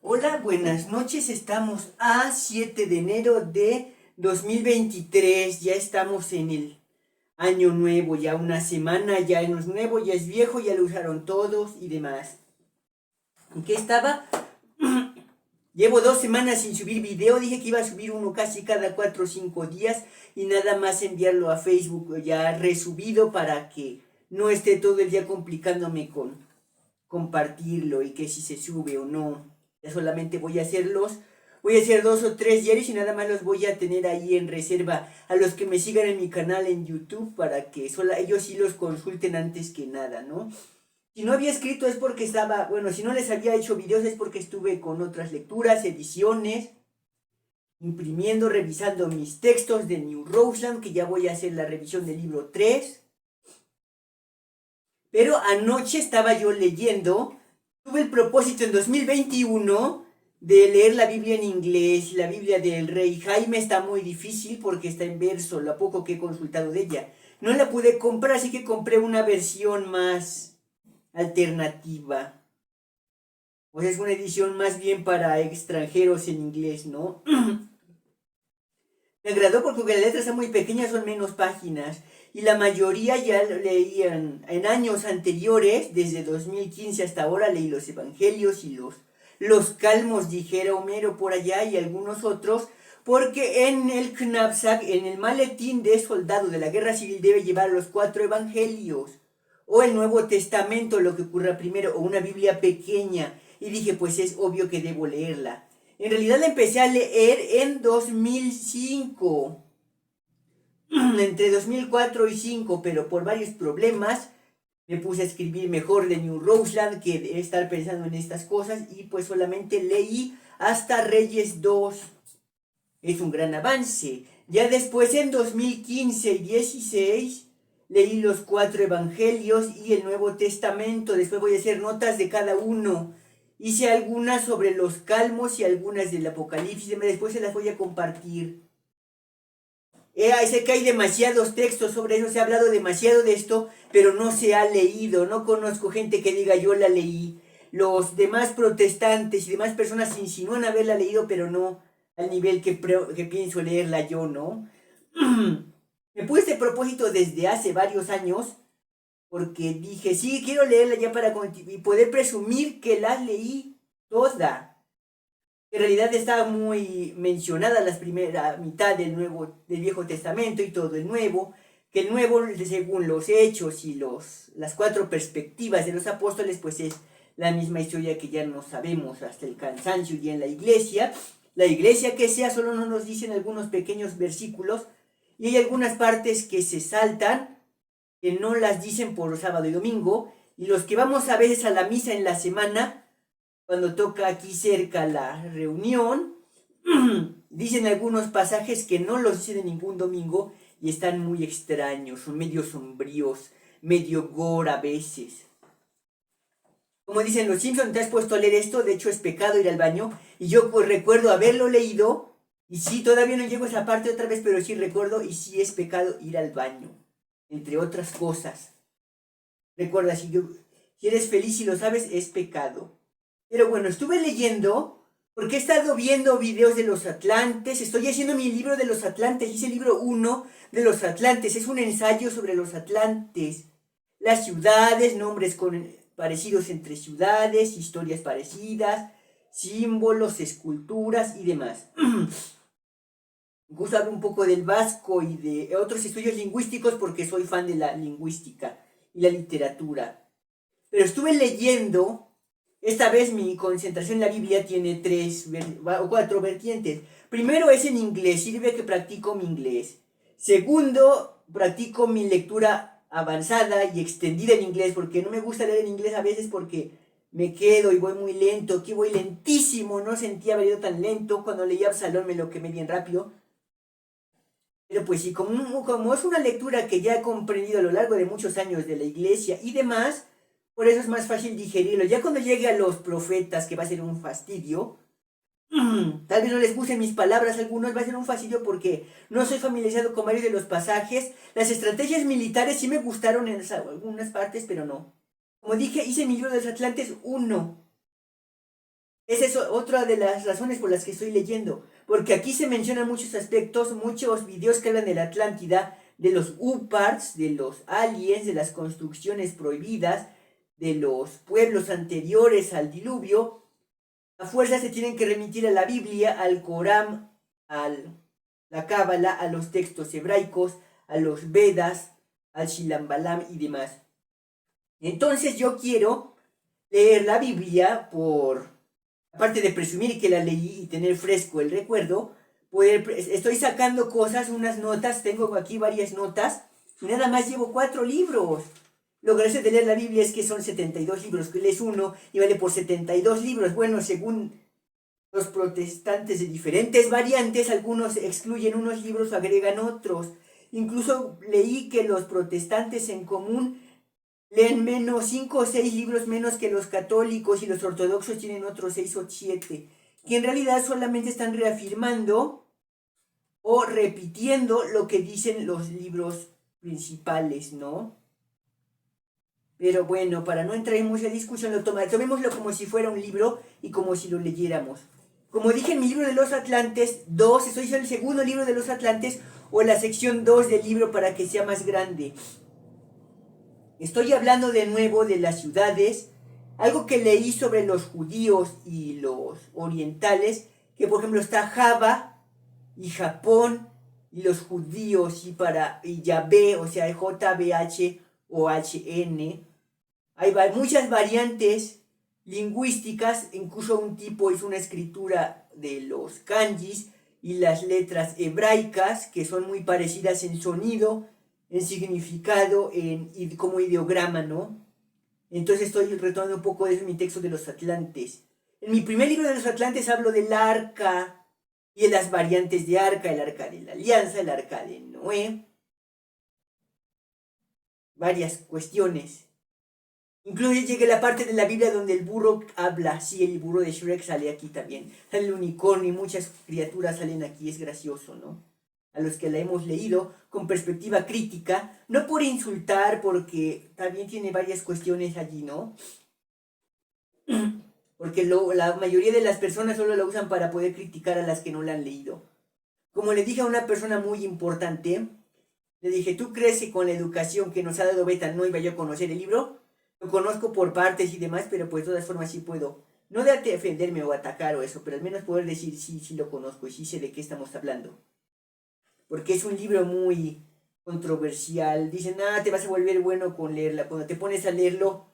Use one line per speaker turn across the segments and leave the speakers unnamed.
Hola, buenas noches. Estamos a 7 de enero de 2023. Ya estamos en el año nuevo, ya una semana, ya no es nuevo, ya es viejo, ya lo usaron todos y demás. ¿En qué estaba? Llevo 2 semanas sin subir video. Dije que iba a subir uno casi cada 4 o 5 días y nada más enviarlo a Facebook ya resubido para que no esté todo el día complicándome con compartirlo y que si se sube o no. Ya solamente voy a hacer 2 o 3 diarios y nada más los voy a tener ahí en reserva a los que me sigan en mi canal en YouTube para que ellos sí los consulten antes que nada, ¿no? Si no había escrito es porque si no les había hecho videos es porque estuve con otras lecturas, ediciones, imprimiendo, revisando mis textos de New Roseland, que ya voy a hacer la revisión del libro 3. Pero anoche estaba yo leyendo. Tuve el propósito en 2021 de leer la Biblia en inglés. La Biblia del Rey Jaime está muy difícil porque está en verso, lo poco que he consultado de ella. No la pude comprar, así que compré una versión más alternativa. Pues es una edición más bien para extranjeros en inglés, ¿no? Me agradó porque las letras son muy pequeñas, son menos páginas. Y la mayoría ya lo leían en años anteriores, desde 2015 hasta ahora, leí los evangelios y los calmos, dijera Homero por allá, y algunos otros, porque en el knapsack, en el maletín de soldado de la guerra civil, debe llevar los 4 evangelios, o el Nuevo Testamento, lo que ocurra primero, o una Biblia pequeña. Y dije, pues es obvio que debo leerla. En realidad la empecé a leer en 2005, entre 2004 y 2005, pero por varios problemas me puse a escribir mejor de New Roseland que de estar pensando en estas cosas y pues solamente leí hasta Reyes 2. Es un gran avance. Ya después en 2015 y 16 leí los 4 evangelios y el Nuevo Testamento. Después voy a hacer notas de cada uno. Hice algunas sobre los calmos y algunas del Apocalipsis. Después se las voy a compartir. Sé que hay demasiados textos sobre eso. Se ha hablado demasiado de esto, pero no se ha leído. No conozco gente que diga yo la leí. Los demás protestantes y demás personas insinúan haberla leído, pero no al nivel que pienso leerla yo, ¿no? Me puse este propósito desde hace varios años porque dije, sí, quiero leerla ya para y poder presumir que la leí toda. En realidad estaba muy mencionada la primera mitad del Viejo Testamento y todo el Nuevo, que el Nuevo, según los hechos y las 4 perspectivas de los apóstoles, pues es la misma historia que ya no sabemos hasta el cansancio y en la iglesia. La iglesia que sea, solo nos dicen algunos pequeños versículos y hay algunas partes que se saltan, que no las dicen por sábado y domingo, y los que vamos a veces a la misa en la semana, cuando toca aquí cerca la reunión, dicen algunos pasajes que no los dicen en ningún domingo y están muy extraños, son medio sombríos, medio gore a veces. Como dicen los Simpsons, ¿te has puesto a leer esto? De hecho es pecado ir al baño. Y yo pues recuerdo haberlo leído. Y sí, todavía no llego a esa parte otra vez, pero sí recuerdo y sí es pecado ir al baño. Entre otras cosas. Recuerda, si eres feliz y lo sabes, es pecado. Pero bueno, estuve leyendo, porque he estado viendo videos de los Atlantes. Estoy haciendo mi libro de los Atlantes. Hice el libro 1 de los Atlantes. Es un ensayo sobre los Atlantes. Las ciudades, nombres parecidos entre ciudades, historias parecidas, símbolos, esculturas y demás. Incluso hablo un poco del vasco y de otros estudios lingüísticos porque soy fan de la lingüística y la literatura. Pero estuve leyendo, esta vez mi concentración en la Biblia tiene 3 o 4 vertientes. Primero es en inglés, sirve que practico mi inglés. Segundo, practico mi lectura avanzada y extendida en inglés, porque no me gusta leer en inglés a veces porque me quedo y voy muy lento. Aquí voy lentísimo, no sentía haber ido tan lento. Cuando leía Absalón me lo quemé bien rápido. Pero pues sí, como es una lectura que ya he comprendido a lo largo de muchos años de la iglesia y demás, por eso es más fácil digerirlo. Ya cuando llegue a los profetas, que va a ser un fastidio, tal vez no les puse mis palabras a algunos, va a ser un fastidio porque no soy familiarizado con varios de los pasajes. Las estrategias militares sí me gustaron en algunas partes, pero no. Como dije, hice mi libro de los Atlantes 1. Esa es otra de las razones por las que estoy leyendo, porque aquí se mencionan muchos aspectos, muchos videos que hablan de la Atlántida, de los UPARTs, de los aliens, de las construcciones prohibidas, de los pueblos anteriores al diluvio. A fuerza se tienen que remitir a la Biblia, al Corán, a la Cábala, a los textos hebraicos, a los Vedas, al Shilambalam y demás. Entonces yo quiero leer la Biblia aparte de presumir que la leí y tener fresco el recuerdo, estoy sacando cosas, unas notas, tengo aquí varias notas, y nada más llevo 4 libros. Lo gracioso de leer la Biblia es que son 72 libros, que lees uno y vale por 72 libros. Bueno, según los protestantes de diferentes variantes, algunos excluyen unos libros o agregan otros. Incluso leí que los protestantes en común leen menos 5 o 6 libros menos que los católicos, y los ortodoxos tienen otros 6 o 7, que en realidad solamente están reafirmando o repitiendo lo que dicen los libros principales, ¿no? Pero bueno, para no entrar en mucha discusión, tomémoslo como si fuera un libro y como si lo leyéramos. Como dije en mi libro de los Atlantes 2, estoy en el segundo libro de los Atlantes, o la sección 2 del libro para que sea más grande. Estoy hablando de nuevo de las ciudades, algo que leí sobre los judíos y los orientales, que por ejemplo está Java y Japón, y los judíos y Yahvé, o sea, JBH o HN. Hay muchas variantes lingüísticas, incluso un tipo hizo una escritura de los kanjis y las letras hebraicas, que son muy parecidas en sonido, en significado, como ideograma, ¿no? Entonces estoy retomando un poco de eso en mi texto de los Atlantes. En mi primer libro de los Atlantes hablo del arca y de las variantes de arca, el arca de la alianza, el arca de Noé, varias cuestiones. Incluso llegué a la parte de la Biblia donde el burro habla. Sí, el burro de Shrek sale aquí también. Sale el unicornio y muchas criaturas salen aquí. Es gracioso, ¿no? A los que la hemos leído con perspectiva crítica, no por insultar, porque también tiene varias cuestiones allí, ¿no? Porque la mayoría de las personas solo la usan para poder criticar a las que no la han leído. Como le dije a una persona muy importante, le dije, ¿tú crees que con la educación que nos ha dado Beta no iba yo a conocer el libro? Lo conozco por partes y demás, pero pues de todas formas sí puedo, no de defenderme o atacar o eso, pero al menos poder decir sí, sí lo conozco y sí sé de qué estamos hablando. Porque es un libro muy controversial. Dicen, te vas a volver bueno con leerla. Cuando te pones a leerlo,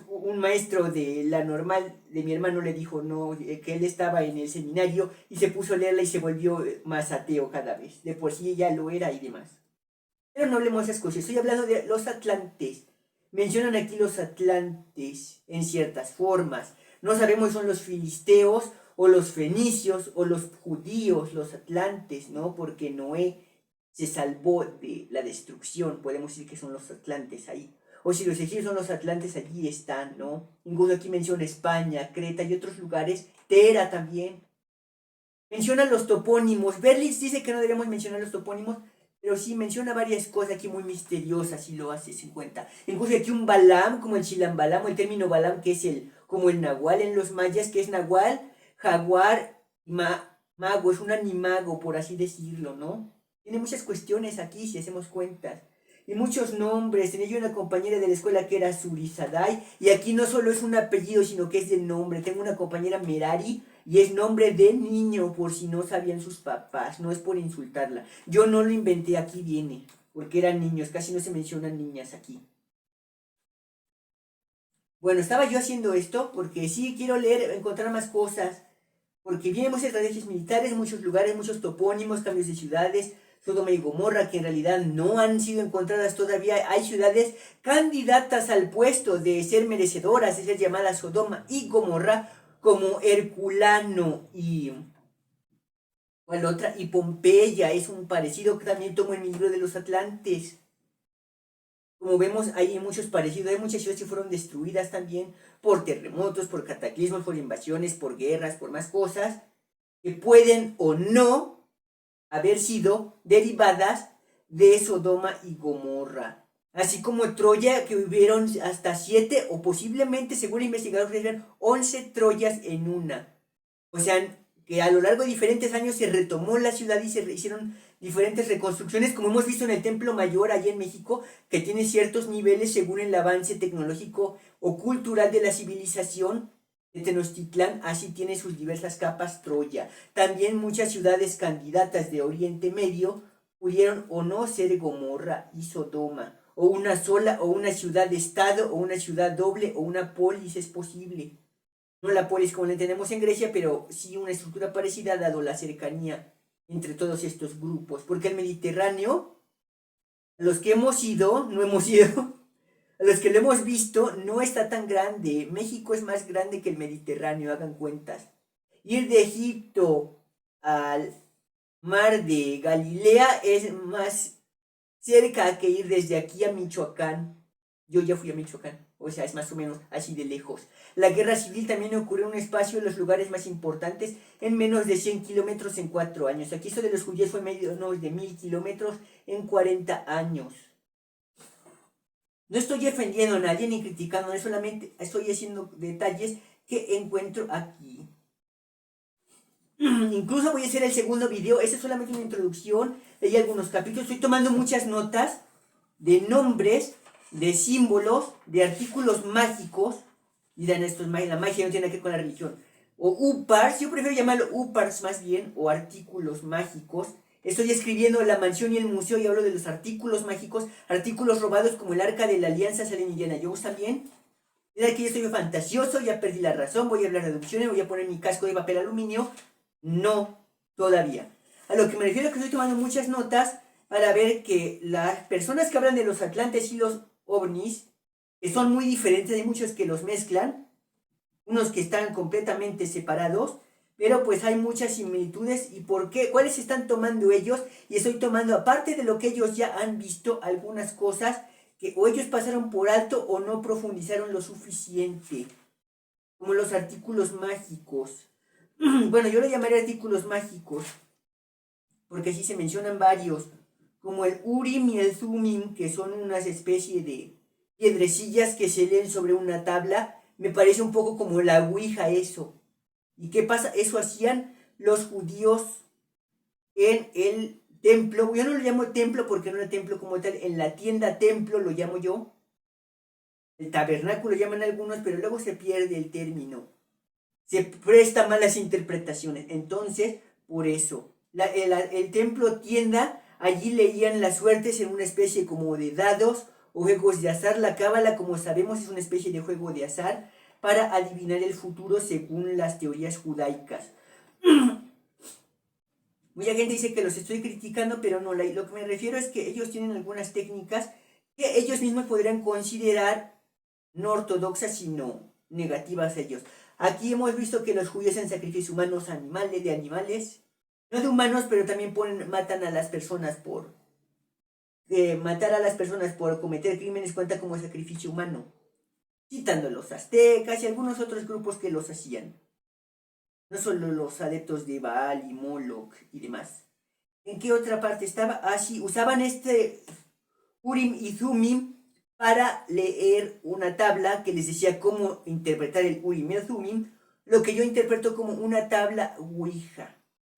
un maestro de la normal de mi hermano le dijo no, que él estaba en el seminario y se puso a leerla y se volvió más ateo cada vez. De por sí ya lo era y demás. Pero no hablemos de esas cosas. Estoy hablando de los atlantes. Mencionan aquí los atlantes en ciertas formas. No sabemos si son los filisteos o los fenicios o los judíos, los atlantes, ¿no? Porque Noé se salvó de la destrucción. Podemos decir que son los atlantes ahí. O si los egipcios son los atlantes, allí están, ¿no? Incluso aquí menciona España, Creta y otros lugares. Tera también. Mencionan los topónimos. Berlitz dice que no debemos mencionar los topónimos, pero sí menciona varias cosas aquí muy misteriosas y lo haces en cuenta. Incluso aquí un Balam, como el Chilambalam, o el término Balam, que es como el Nahual en los mayas, que es Nahual, jaguar, mago, es un animago, por así decirlo, ¿no? Tiene muchas cuestiones aquí, si hacemos cuentas. Y muchos nombres. Tenía yo una compañera de la escuela que era Surizadai, y aquí no solo es un apellido, sino que es de nombre. Tengo una compañera Merari, y es nombre de niño, por si no sabían sus papás. No es por insultarla. Yo no lo inventé, aquí viene. Porque eran niños, casi no se mencionan niñas aquí. Bueno, estaba yo haciendo esto porque sí quiero leer, encontrar más cosas. Porque vienen muchas estrategias militares, muchos lugares, muchos topónimos, cambios de ciudades, Sodoma y Gomorra, que en realidad no han sido encontradas todavía. Hay ciudades candidatas al puesto de ser merecedoras de ser llamadas Sodoma y Gomorra, como Herculano y otra, y Pompeya. Es un parecido que también tomo en mi libro de los Atlantes. Como vemos, hay muchos parecidos. Hay muchas ciudades que fueron destruidas también por terremotos, por cataclismos, por invasiones, por guerras, por más cosas, que pueden o no haber sido derivadas de Sodoma y Gomorra. Así como Troya, que hubieron hasta 7 o posiblemente, según investigadores, eran 11 Troyas en una. O sea, que a lo largo de diferentes años se retomó la ciudad y se hicieron diferentes reconstrucciones, como hemos visto en el Templo Mayor allá en México, que tiene ciertos niveles según el avance tecnológico o cultural de la civilización de Tenochtitlán, así tiene sus diversas capas Troya. También muchas ciudades candidatas de Oriente Medio pudieron o no ser Gomorra y Sodoma, o una sola, o una ciudad-estado, o una ciudad doble, o una polis es posible. No la polis como la tenemos en Grecia, pero sí una estructura parecida dado la cercanía entre todos estos grupos. Porque el Mediterráneo, a los que hemos ido, no hemos ido, a los que lo hemos visto, no está tan grande. México es más grande que el Mediterráneo, hagan cuentas. Ir de Egipto al mar de Galilea es más cerca que ir desde aquí a Michoacán. Yo ya fui a Michoacán, o sea, es más o menos así de lejos. La guerra civil también ocurrió en un espacio en los lugares más importantes en menos de 100 kilómetros en 4 años. Aquí eso de los judíos fue menos de 1000 kilómetros en 40 años. No estoy defendiendo a nadie ni criticando, solamente estoy haciendo detalles que encuentro aquí. Incluso voy a hacer el segundo video, este es solamente una introducción, leí algunos capítulos, estoy tomando muchas notas de nombres, de símbolos, de artículos mágicos. Dirán, esto es magia, la magia no tiene que ver con la religión. O UPARs, yo prefiero llamarlo UPARs más bien, o artículos mágicos. Estoy escribiendo La mansión y el museo y hablo de los artículos mágicos, artículos robados como el arca de la alianza, salen Indiana Jones también. Mira que yo estoy fantasioso, ya perdí la razón, voy a hablar de adopciones, voy a poner mi casco de papel aluminio. No, todavía. A lo que me refiero es que estoy tomando muchas notas para ver que las personas que hablan de los atlantes y los ovnis, que son muy diferentes, hay muchos que los mezclan, unos que están completamente separados, pero pues hay muchas similitudes. ¿Y por qué? ¿Cuáles están tomando ellos? Y estoy tomando, aparte de lo que ellos ya han visto, algunas cosas que o ellos pasaron por alto o no profundizaron lo suficiente, como los artículos mágicos. Bueno, yo le llamaré artículos mágicos, porque así se mencionan varios, como el Urim y el Thummim, que son unas especies de piedrecillas que se leen sobre una tabla. Me parece un poco como la Ouija eso. ¿Y qué pasa? Eso hacían los judíos en el templo. Yo no lo llamo templo porque no era templo como tal, en la tienda templo lo llamo yo. El tabernáculo llaman algunos, pero luego se pierde el término. Se presta malas interpretaciones. Entonces, por eso, el templo tienda, allí leían las suertes en una especie como de dados o juegos de azar. La cábala, como sabemos, es una especie de juego de azar para adivinar el futuro según las teorías judaicas. Mucha gente dice que los estoy criticando, pero no, lo que me refiero es que ellos tienen algunas técnicas que ellos mismos podrían considerar no ortodoxas, sino negativas a ellos. Aquí hemos visto que los judíos hacen sacrificios humanos de animales, no de humanos, pero también matan a las personas por... matar a las personas por cometer crímenes cuenta como sacrificio humano, citando a los aztecas y algunos otros grupos que los hacían. No solo los adeptos de Baal y Moloch y demás. ¿En qué otra parte estaba? Así, usaban este Urim y Thummim para leer una tabla que les decía cómo interpretar el Urim y el Thummim, lo que yo interpreto como una tabla Ouija.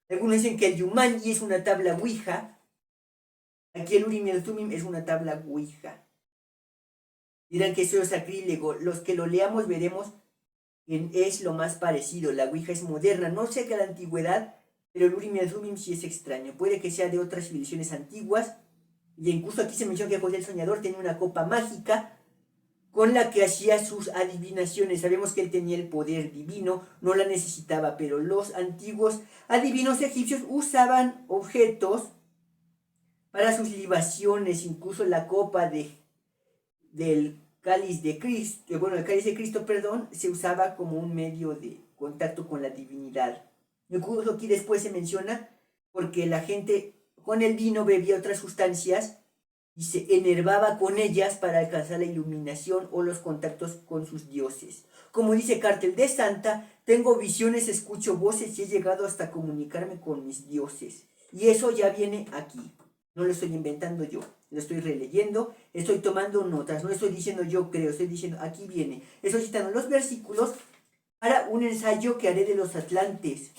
Algunos dicen que el Yumanji es una tabla Ouija. Aquí el Urim y el Thummim es una tabla Ouija. Dirán que eso es sacrílego. Los que lo leamos veremos que es lo más parecido. La Ouija es moderna. No sé que la antigüedad, pero el Urim y el Thummim sí es extraño. Puede que sea de otras civilizaciones antiguas. Y incluso aquí se menciona que José el Soñador tenía una copa mágica con la que hacía sus adivinaciones. Sabemos que él tenía el poder divino, no la necesitaba, pero los antiguos adivinos egipcios usaban objetos para sus libaciones. Incluso la copa del cáliz de Cristo, el cáliz de Cristo, se usaba como un medio de contacto con la divinidad. Incluso aquí después se menciona porque la gente con el vino bebía otras sustancias y se enervaba con ellas para alcanzar la iluminación o los contactos con sus dioses. Como dice Cartel de Santa, tengo visiones, escucho voces y he llegado hasta comunicarme con mis dioses. Y eso ya viene aquí. No lo estoy inventando yo, lo estoy releyendo, estoy tomando notas, no estoy diciendo yo creo, estoy diciendo aquí viene. Estoy citando los versículos para un ensayo que haré de los atlantes.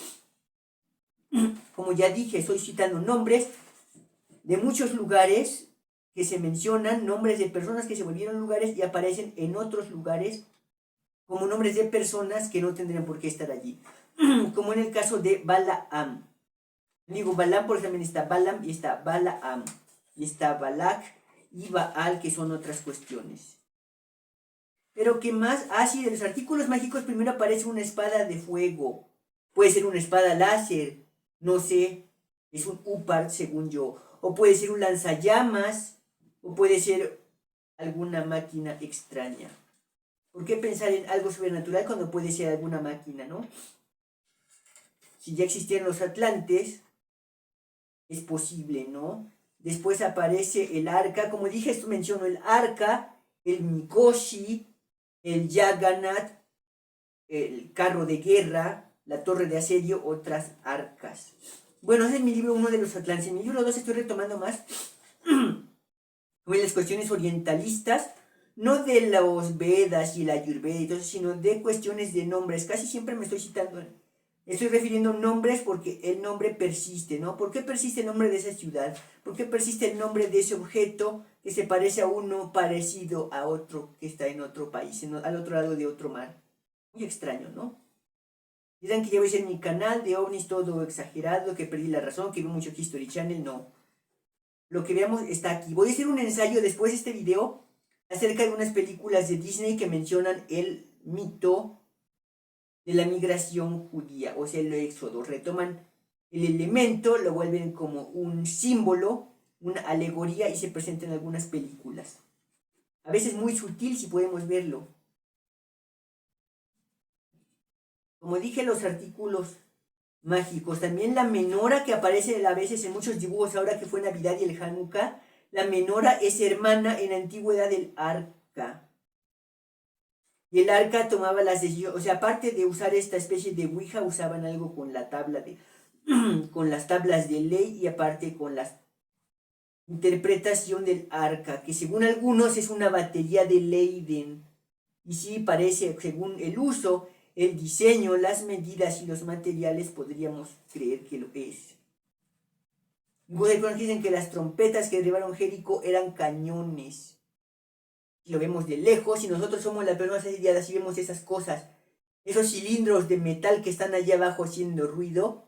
Como ya dije, estoy citando nombres de muchos lugares que se mencionan, nombres de personas que se volvieron lugares y aparecen en otros lugares como nombres de personas que no tendrían por qué estar allí. Como en el caso de Balaam. Digo Balaam porque también está Balaam y está Balaam. Y está Balak y Baal, que son otras cuestiones. Pero ¿qué más? Ah, sí, de los artículos mágicos primero aparece una espada de fuego. Puede ser una espada láser, no sé, es un Upart según yo. O puede ser un lanzallamas, o puede ser alguna máquina extraña. ¿Por qué pensar en algo sobrenatural cuando puede ser alguna máquina, no? Si ya existían los atlantes, es posible, ¿no? Después aparece el arca, como dije, esto menciono el arca, el Mikoshi, el Yaganat, el carro de guerra, la torre de asedio, otras arcas. Bueno, ese es mi libro 1 de los atlantes. En mi libro 2 estoy retomando más las cuestiones orientalistas, no de los Vedas y la Ayurveda y todo eso, sino de cuestiones de nombres. Casi siempre me estoy refiriendo nombres porque el nombre persiste, ¿no? ¿Por qué persiste el nombre de esa ciudad? ¿Por qué persiste el nombre de ese objeto que se parece a uno parecido a otro que está en otro país, al otro lado de otro mar? Muy extraño, ¿no? Dirán que ya voy a ser mi canal de ovnis todo exagerado, que perdí la razón, que veo mucho History Channel. No. Lo que veamos está aquí. Voy a hacer un ensayo después de este video acerca de unas películas de Disney que mencionan el mito de la migración judía, o sea, el éxodo. Retoman el elemento, lo vuelven como un símbolo, una alegoría y se presenta en algunas películas. A veces muy sutil si podemos verlo. Como dije, los artículos mágicos. También la menora que aparece a veces en muchos dibujos ahora que fue Navidad y el Hanukkah. La menora es hermana en la antigüedad del arca. Y el arca tomaba las decisiones, o sea, aparte de usar esta especie de ouija, usaban algo con la tabla de, con las tablas de ley y aparte con la interpretación del arca, que según algunos es una batería de Leiden. Y sí parece, según el uso, el diseño, las medidas y los materiales, podríamos creer que lo es. Algunos dicen que las trompetas que derribaron Jericó eran cañones. Si lo vemos de lejos, si nosotros somos las personas asediadas y vemos esas cosas, esos cilindros de metal que están allá abajo haciendo ruido,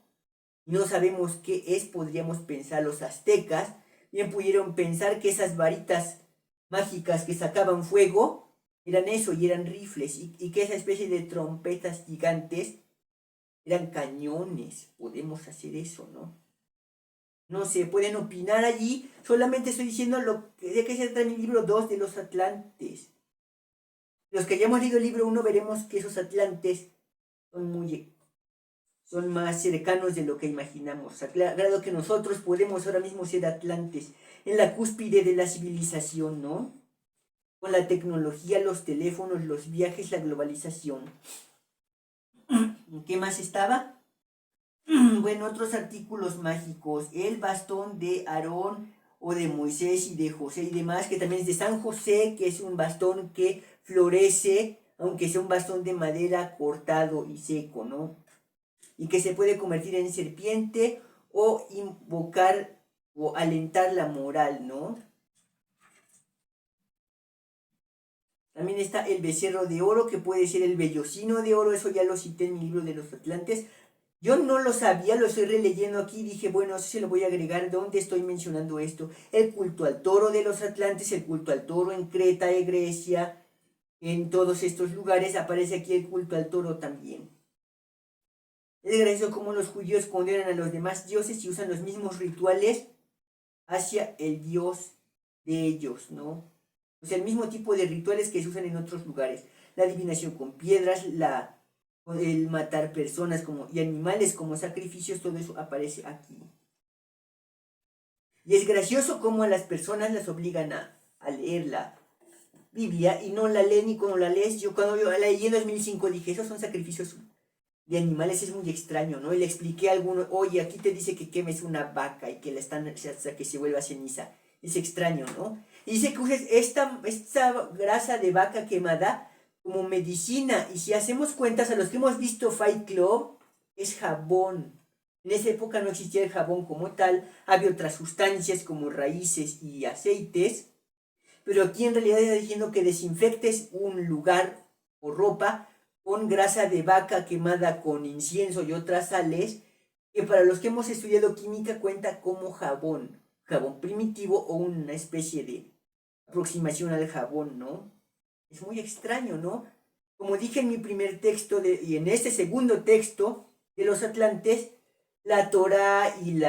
y no sabemos qué es, podríamos pensar los aztecas, bien pudieron pensar que esas varitas mágicas que sacaban fuego eran eso y eran rifles, y que esa especie de trompetas gigantes eran cañones. Podemos hacer eso, ¿no? No sé, pueden opinar allí. Solamente estoy diciendo de qué se trata mi libro 2 de los atlantes. Los que hayamos leído el libro 1 veremos que esos atlantes son más cercanos de lo que imaginamos. Aclarado que nosotros podemos ahora mismo ser atlantes, en la cúspide de la civilización, ¿no? Con la tecnología, los teléfonos, los viajes, la globalización. ¿Qué más estaba? Bueno, otros artículos mágicos. El bastón de Aarón o de Moisés y de José y demás, que también es de San José, que es un bastón que florece, aunque sea un bastón de madera cortado y seco, ¿no? Y que se puede convertir en serpiente o invocar o alentar la moral, ¿no? También está el becerro de oro, que puede ser el vellocino de oro, eso ya lo cité en mi libro de los Atlantes. Yo no lo sabía, lo estoy releyendo aquí y dije, bueno, eso se lo voy a agregar. ¿Dónde estoy mencionando esto? El culto al toro de los Atlantes, el culto al toro en Creta, en Grecia, en todos estos lugares aparece aquí el culto al toro también. Es gracioso cómo los judíos condenan a los demás dioses y usan los mismos rituales hacia el dios de ellos, ¿no? O sea, el mismo tipo de rituales que se usan en otros lugares. La adivinación con piedras, el matar personas y animales como sacrificios, todo eso aparece aquí. Y es gracioso cómo a las personas las obligan a leer la Biblia y no la leen, y cuando la lees, cuando yo la leí en 2005 dije, esos son sacrificios de animales es muy extraño, ¿no? Y le expliqué a alguno, oye, aquí te dice que quemes una vaca y que la están hasta que se vuelva ceniza. Es extraño, ¿no? Y dice que uses esta grasa de vaca quemada como medicina. Y si hacemos cuentas, a los que hemos visto Fight Club, es jabón. En esa época no existía el jabón como tal, había otras sustancias como raíces y aceites, pero aquí en realidad está diciendo que desinfectes un lugar o ropa con grasa de vaca quemada con incienso y otras sales, que para los que hemos estudiado química cuenta como jabón primitivo o una especie de aproximación al jabón, ¿no? Es muy extraño, ¿no? Como dije en mi primer texto y en este segundo texto de los Atlantes, la Torá y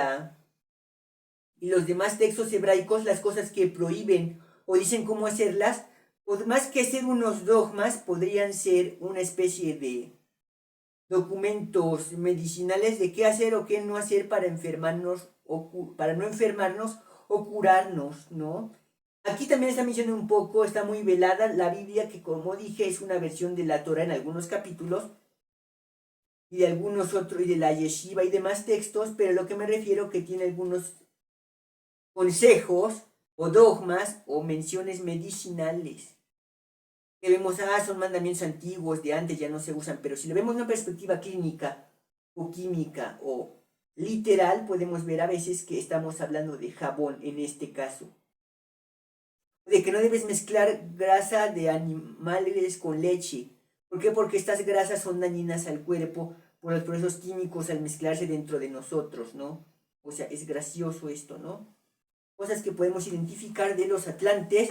los demás textos hebraicos, las cosas que prohíben o dicen cómo hacerlas, pues más que ser unos dogmas, podrían ser una especie de documentos medicinales de qué hacer o qué no hacer para enfermarnos o para no enfermarnos o curarnos, ¿no? Aquí también está mencionando un poco, está muy velada la Biblia, que como dije es una versión de la Torah en algunos capítulos y de algunos otros, y de la Yeshiva y demás textos, pero lo que me refiero que tiene algunos consejos o dogmas o menciones medicinales. Que vemos, son mandamientos antiguos, de antes ya no se usan, pero si lo vemos en una perspectiva clínica o química o literal, podemos ver a veces que estamos hablando de jabón en este caso. De que no debes mezclar grasa de animales con leche. ¿Por qué? Porque estas grasas son dañinas al cuerpo por los procesos químicos al mezclarse dentro de nosotros, ¿no? O sea, es gracioso esto, ¿no? Cosas que podemos identificar de los atlantes,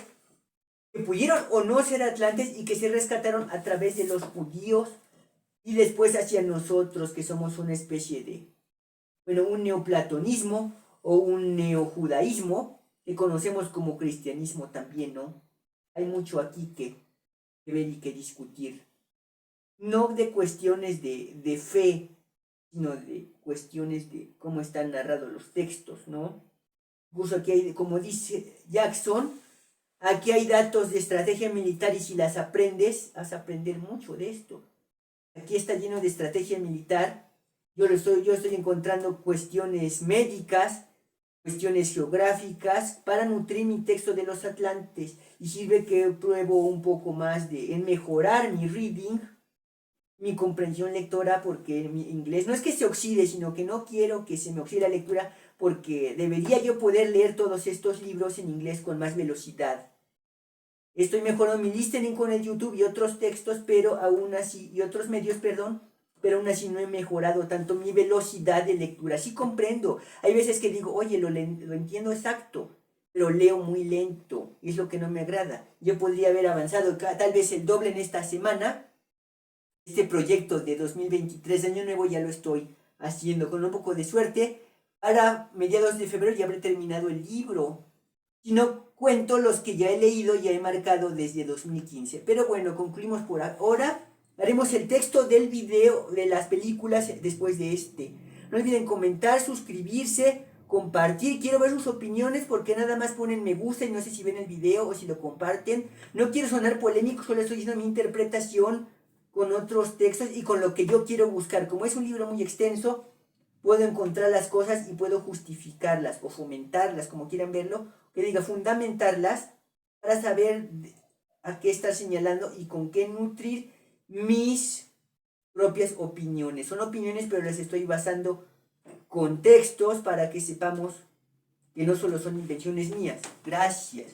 que pudieron o no ser atlantes y que se rescataron a través de los judíos y después hacia nosotros, que somos una especie de, bueno, un neoplatonismo o un neojudaísmo, que conocemos como cristianismo también, ¿no? Hay mucho aquí que ver y que discutir. No de cuestiones de fe, sino de cuestiones de cómo están narrados los textos, ¿no? Incluso aquí hay, como dice Jackson, aquí hay datos de estrategia militar y si las aprendes, vas a aprender mucho de esto. Aquí está lleno de estrategia militar. Yo estoy encontrando cuestiones médicas, cuestiones geográficas para nutrir mi texto de los Atlantes y sirve que pruebo un poco más en mejorar mi reading, mi comprensión lectora, porque mi inglés no es que se oxide, sino que no quiero que se me oxide la lectura porque debería yo poder leer todos estos libros en inglés con más velocidad. Estoy mejorando mi listening con el YouTube y otros textos, pero aún así, y otros medios, perdón, pero aún así no he mejorado tanto mi velocidad de lectura. Sí comprendo. Hay veces que digo, oye, lo entiendo exacto, pero leo muy lento, y es lo que no me agrada. Yo podría haber avanzado tal vez el doble en esta semana. Este proyecto de 2023, año nuevo, ya lo estoy haciendo con un poco de suerte. Para mediados de febrero ya habré terminado el libro. Si no cuento los que ya he leído, ya he marcado desde 2015. Pero bueno, concluimos por ahora. Haremos el texto del video de las películas después de este. No olviden comentar, suscribirse, compartir. Quiero ver sus opiniones porque nada más ponen me gusta y no sé si ven el video o si lo comparten. No quiero sonar polémico, solo estoy diciendo mi interpretación con otros textos y con lo que yo quiero buscar. Como es un libro muy extenso, puedo encontrar las cosas y puedo justificarlas o fomentarlas, como quieran verlo, que diga fundamentarlas para saber a qué estar señalando y con qué nutrir mis propias opiniones. Son opiniones, pero las estoy basando con textos para que sepamos que no solo son invenciones mías. Gracias.